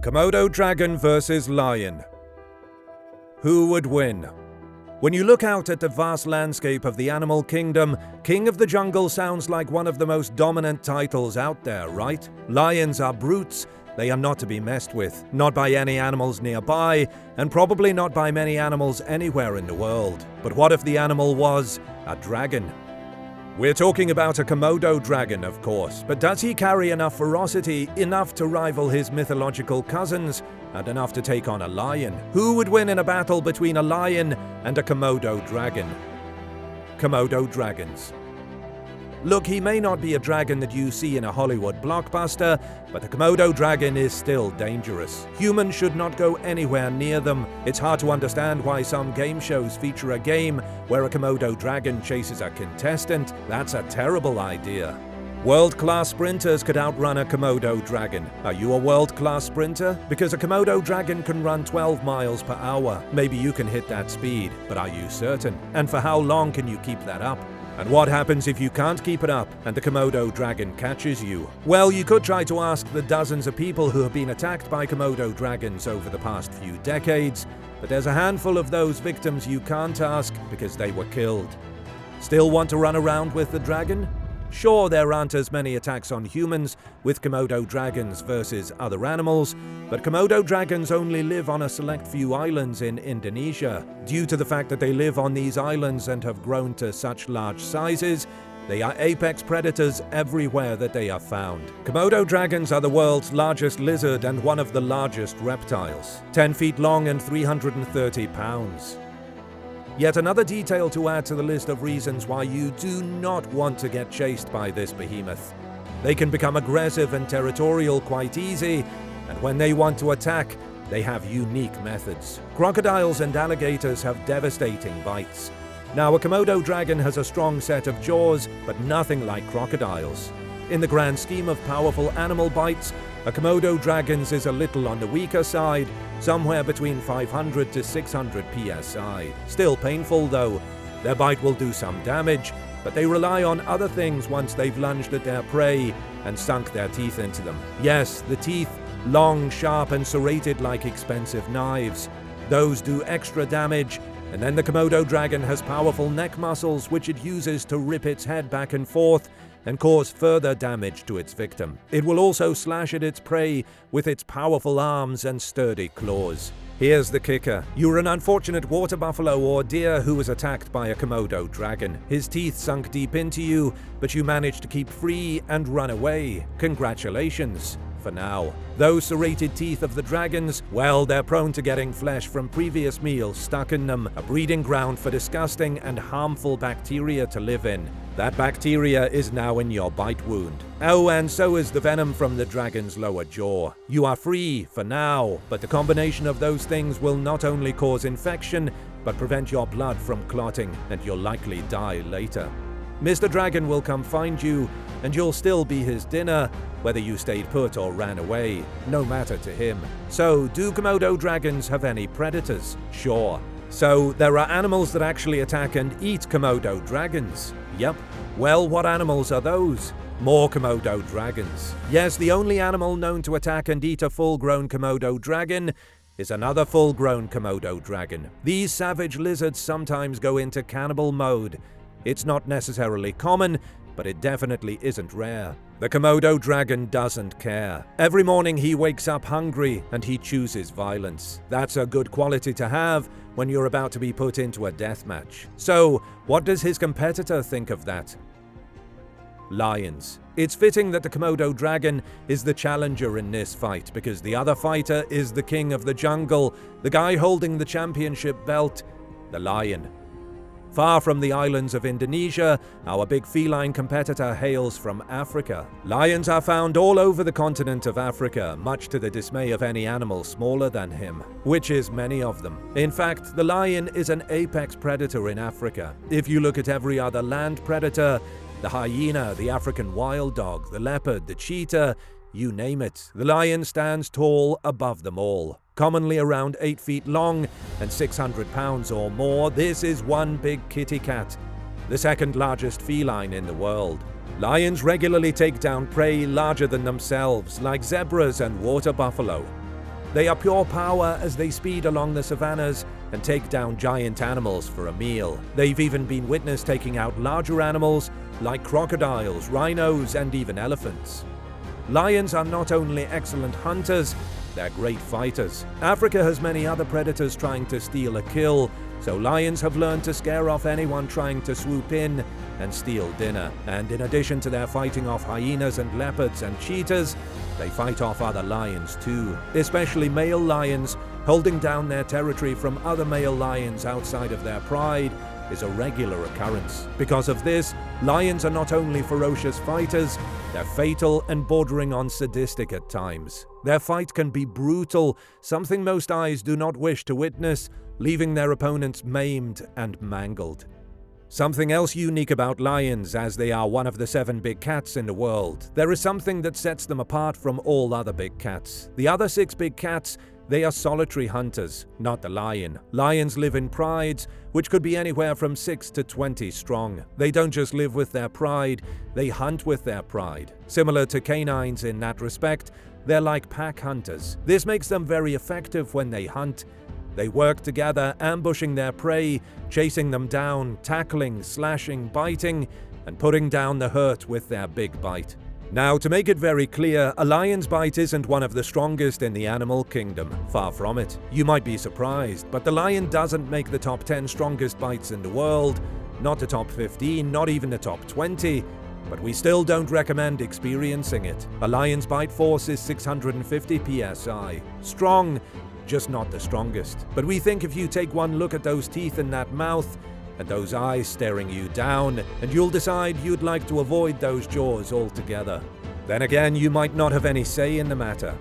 Komodo Dragon versus Lion. Who would win? When you look out at the vast landscape of the animal kingdom, King of the Jungle sounds like one of the most dominant titles out there, right? Lions are brutes. They are not to be messed with, not by any animals nearby, and probably not by many animals anywhere in the world. But what if the animal was a dragon? We're talking about a Komodo dragon, of course, but does he carry enough ferocity, enough to rival his mythological cousins, and enough to take on a lion? Who would win in a battle between a lion and a Komodo dragon? Komodo dragons. Look, he may not be a dragon that you see in a Hollywood blockbuster, but the Komodo dragon is still dangerous. Humans should not go anywhere near them. It's hard to understand why some game shows feature a game where a Komodo dragon chases a contestant. That's a terrible idea. World-class sprinters could outrun a Komodo dragon. Are you a world-class sprinter? Because a Komodo dragon can run 12 miles per hour. Maybe you can hit that speed, but are you certain? And for how long can you keep that up? And what happens if you can't keep it up and the Komodo dragon catches you? Well, you could try to ask the dozens of people who have been attacked by Komodo dragons over the past few decades, but there's a handful of those victims you can't ask because they were killed. Still want to run around with the dragon? Sure, there aren't as many attacks on humans with Komodo dragons versus other animals, but Komodo dragons only live on a select few islands in Indonesia. Due to the fact that they live on these islands and have grown to such large sizes, they are apex predators everywhere that they are found. Komodo dragons are the world's largest lizard and one of the largest reptiles, 10 feet long and 330 pounds. Yet another detail to add to the list of reasons why you do not want to get chased by this behemoth. They can become aggressive and territorial quite easy, and when they want to attack, they have unique methods. Crocodiles and alligators have devastating bites. Now, a Komodo dragon has a strong set of jaws, but nothing like crocodiles. In the grand scheme of powerful animal bites, a Komodo dragon's is a little on the weaker side, somewhere between 500 to 600 psi. Still painful though. Their bite will do some damage, but they rely on other things once they've lunged at their prey and sunk their teeth into them. Yes, the teeth, long, sharp and serrated like expensive knives. Those do extra damage, and then the Komodo dragon has powerful neck muscles which it uses to rip its head back and forth and cause further damage to its victim. It will also slash at its prey with its powerful arms and sturdy claws. Here's the kicker. You're an unfortunate water buffalo or deer who was attacked by a Komodo dragon. His teeth sunk deep into you, but you managed to keep free and run away. Congratulations. For now. Those serrated teeth of the dragons, well, they're prone to getting flesh from previous meals stuck in them, a breeding ground for disgusting and harmful bacteria to live in. That bacteria is now in your bite wound. Oh, and so is the venom from the dragon's lower jaw. You are free for now, but the combination of those things will not only cause infection, but prevent your blood from clotting, and you'll likely die later. Mr. Dragon will come find you, and you'll still be his dinner, whether you stayed put or ran away, no matter to him. So, do Komodo dragons have any predators? Sure. So, there are animals that actually attack and eat Komodo dragons. Yep. Well, what animals are those? More Komodo dragons. Yes, the only animal known to attack and eat a full-grown Komodo dragon is another full-grown Komodo dragon. These savage lizards sometimes go into cannibal mode. It's not necessarily common, but it definitely isn't rare. The Komodo dragon doesn't care. Every morning he wakes up hungry and he chooses violence. That's a good quality to have when you're about to be put into a death match. So, what does his competitor think of that? Lions. It's fitting that the Komodo dragon is the challenger in this fight because the other fighter is the king of the jungle, the guy holding the championship belt, the lion. Far from the islands of Indonesia, our big feline competitor hails from Africa. Lions are found all over the continent of Africa, much to the dismay of any animal smaller than him, which is many of them. In fact, the lion is an apex predator in Africa. If you look at every other land predator, the hyena, the African wild dog, the leopard, the cheetah, you name it, the lion stands tall above them all. Commonly around 8 feet long and 600 pounds or more, this is one big kitty cat, the second largest feline in the world. Lions regularly take down prey larger than themselves, like zebras and water buffalo. They are pure power as they speed along the savannas and take down giant animals for a meal. They've even been witnessed taking out larger animals like crocodiles, rhinos, and even elephants. Lions are not only excellent hunters, they're great fighters. Africa has many other predators trying to steal a kill, so lions have learned to scare off anyone trying to swoop in and steal dinner. And in addition to their fighting off hyenas and leopards and cheetahs, they fight off other lions too, especially male lions. Holding down their territory from other male lions outside of their pride is a regular occurrence. Because of this, lions are not only ferocious fighters, they're fatal and bordering on sadistic at times. Their fight can be brutal, something most eyes do not wish to witness, leaving their opponents maimed and mangled. Something else unique about lions, as they are one of the 7 big cats in the world. There is something that sets them apart from all other big cats. The other 6 big cats, they are solitary hunters, not the lion. Lions live in prides, which could be anywhere from 6 to 20 strong. They don't just live with their pride, they hunt with their pride. Similar to canines in that respect, they're like pack hunters. This makes them very effective when they hunt. They work together, ambushing their prey, chasing them down, tackling, slashing, biting, and putting down the hurt with their big bite. Now, to make it very clear, a lion's bite isn't one of the strongest in the animal kingdom. Far from it. You might be surprised, but the lion doesn't make the top 10 strongest bites in the world, not the top 15, not even the top 20, but we still don't recommend experiencing it. A lion's bite force is 650 psi. Strong, just not the strongest. But we think if you take one look at those teeth in that mouth, and those eyes staring you down, and you'll decide you'd like to avoid those jaws altogether. Then again, you might not have any say in the matter.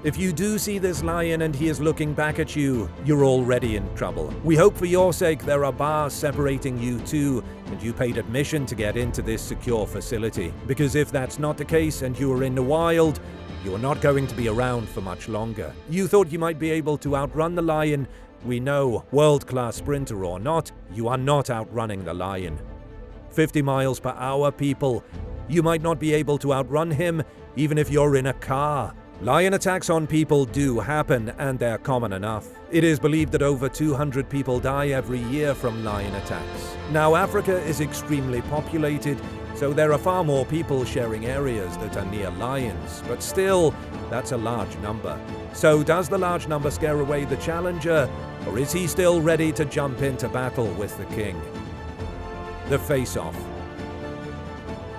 If you do see this lion and he is looking back at you, you're already in trouble. We hope for your sake there are bars separating you two, and you paid admission to get into this secure facility. Because if that's not the case and you are in the wild, you are not going to be around for much longer. You thought you might be able to outrun the lion. We know, world-class sprinter or not, you are not outrunning the lion. 50 miles per hour, people. You might not be able to outrun him, even if you're in a car. Lion attacks on people do happen, and they're common enough. It is believed that over 200 people die every year from lion attacks. Now, Africa is extremely populated, so there are far more people sharing areas that are near lions, but still, that's a large number. So does the large number scare away the challenger, or is he still ready to jump into battle with the king? The face-off.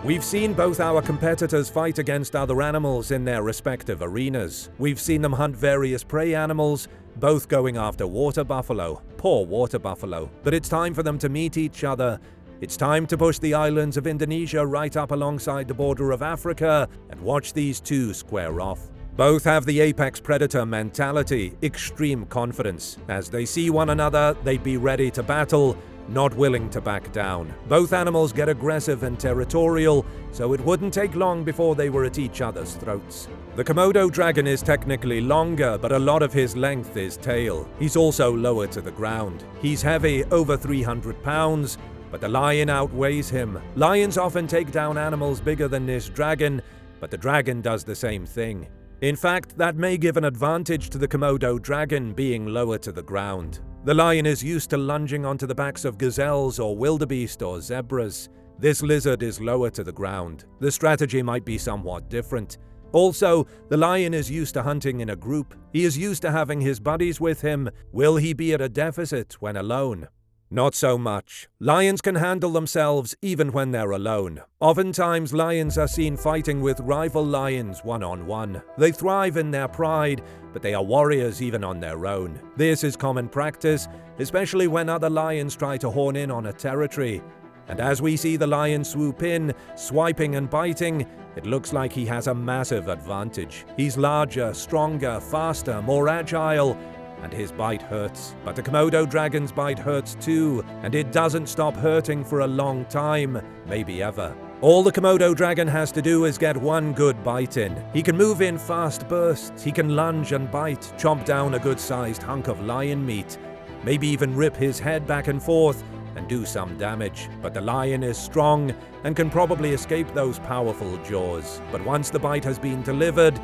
We've seen both our competitors fight against other animals in their respective arenas. We've seen them hunt various prey animals, both going after water buffalo. Poor water buffalo. But it's time for them to meet each other. It's time to push the islands of Indonesia right up alongside the border of Africa and watch these two square off. Both have the apex predator mentality, extreme confidence. As they see one another, they'd be ready to battle, not willing to back down. Both animals get aggressive and territorial, so it wouldn't take long before they were at each other's throats. The Komodo Dragon is technically longer, but a lot of his length is tail. He's also lower to the ground. He's heavy, over 300 pounds, but the lion outweighs him. Lions often take down animals bigger than this dragon, but the dragon does the same thing. In fact, that may give an advantage to the Komodo Dragon being lower to the ground. The lion is used to lunging onto the backs of gazelles or wildebeest or zebras. This lizard is lower to the ground. The strategy might be somewhat different. Also, the lion is used to hunting in a group. He is used to having his buddies with him. Will he be at a deficit when alone? Not so much. Lions can handle themselves even when they're alone. Oftentimes, lions are seen fighting with rival lions one-on-one. They thrive in their pride, but they are warriors even on their own. This is common practice, especially when other lions try to horn in on a territory. And as we see the lion swoop in, swiping and biting, it looks like he has a massive advantage. He's larger, stronger, faster, more agile, and his bite hurts. But the Komodo Dragon's bite hurts too, and it doesn't stop hurting for a long time, maybe ever. All the Komodo Dragon has to do is get one good bite in. He can move in fast bursts, he can lunge and bite, chomp down a good-sized hunk of lion meat, maybe even rip his head back and forth and do some damage. But the lion is strong and can probably escape those powerful jaws. But once the bite has been delivered,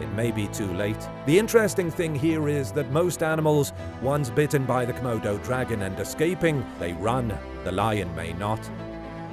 it may be too late. The interesting thing here is that most animals, once bitten by the Komodo dragon and escaping, they run. The lion may not.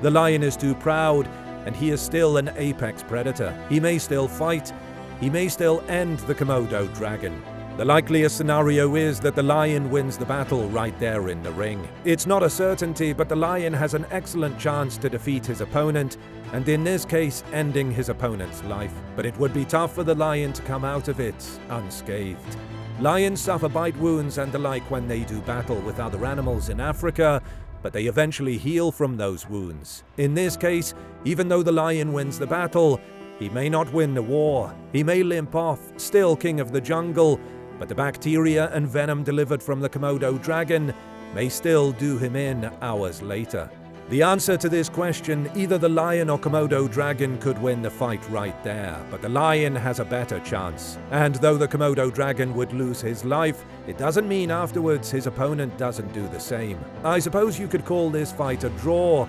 The lion is too proud, and he is still an apex predator. He may still fight. He may still end the Komodo dragon. The likeliest scenario is that the lion wins the battle right there in the ring. It's not a certainty, but the lion has an excellent chance to defeat his opponent, and in this case, ending his opponent's life. But it would be tough for the lion to come out of it unscathed. Lions suffer bite wounds and the like when they do battle with other animals in Africa, but they eventually heal from those wounds. In this case, even though the lion wins the battle, he may not win the war. He may limp off, still king of the jungle, but the bacteria and venom delivered from the Komodo dragon may still do him in hours later. The answer to this question, either the lion or Komodo dragon could win the fight right there, but the lion has a better chance. And though the Komodo dragon would lose his life, it doesn't mean afterwards his opponent doesn't do the same. I suppose you could call this fight a draw,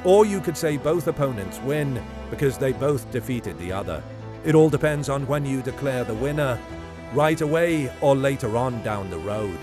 or you could say both opponents win because they both defeated the other. It all depends on when you declare the winner, right away or later on down the road.